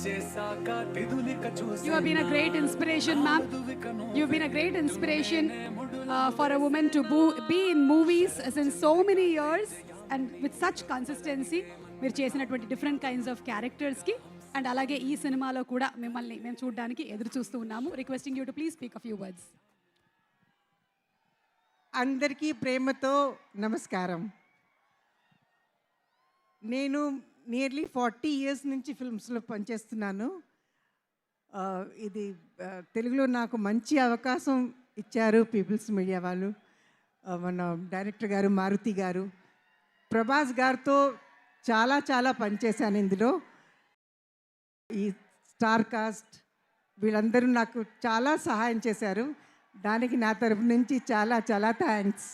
You have been a great inspiration, ma'am. You've been a great inspiration for a woman to be in movies since so many years and with such consistency. మీరు చేసినటువంటి different kinds of క్యారెక్టర్స్కి and అలాగే ఈ సినిమాలో కూడా మిమ్మల్ని మేము చూడడానికి ఎదురు చూస్తూ ఉన్నాము. Requesting you to please speak a few words. అందరికీ ప్రేమతో నమస్కారం. నేను నియర్లీ 40 ఇయర్స్ నుంచి ఫిల్మ్స్లో పనిచేస్తున్నాను. ఇది తెలుగులో నాకు మంచి అవకాశం ఇచ్చారు పీపుల్స్ మీడియా వాళ్ళు. మన డైరెక్టర్ గారు మారుతి గారు, ప్రభాస్ గారితో చాలా చాలా పనిచేశాను ఇందులో. ఈ స్టార్ కాస్ట్ వీళ్ళందరూ నాకు చాలా సహాయం చేశారు. దానికి నా తరపు నుంచి చాలా చాలా థ్యాంక్స్.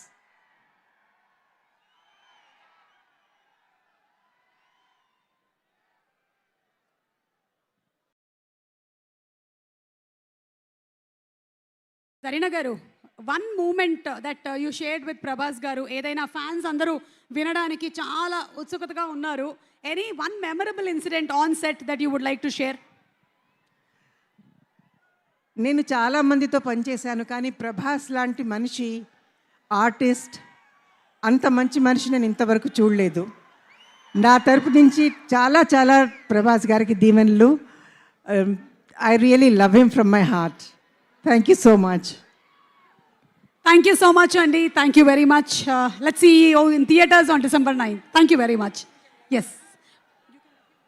సరీనా గారు, one moment that you shared with Prabhas గారు, ఏదైనా ఫ్యాన్స్ అందరూ వినడానికి చాలా ఉత్సుకతగా ఉన్నారు. Any one memorable incident on set that you would like to share? నేను చాలా మందితో పనిచేశాను, కానీ ప్రభాస్ లాంటి మనిషి, ఆర్టిస్ట్, అంత మంచి మనిషి నేను ఇంతవరకు చూడలేదు. నా తరపు నుంచి చాలా చాలా ప్రభాస్ గారికి దీవెనలు. I really love him from my heart. Thank you so much. Thank you so much, Andy. Thank you very much. Let's see you in theaters on December 9th. Thank you very much. Yes.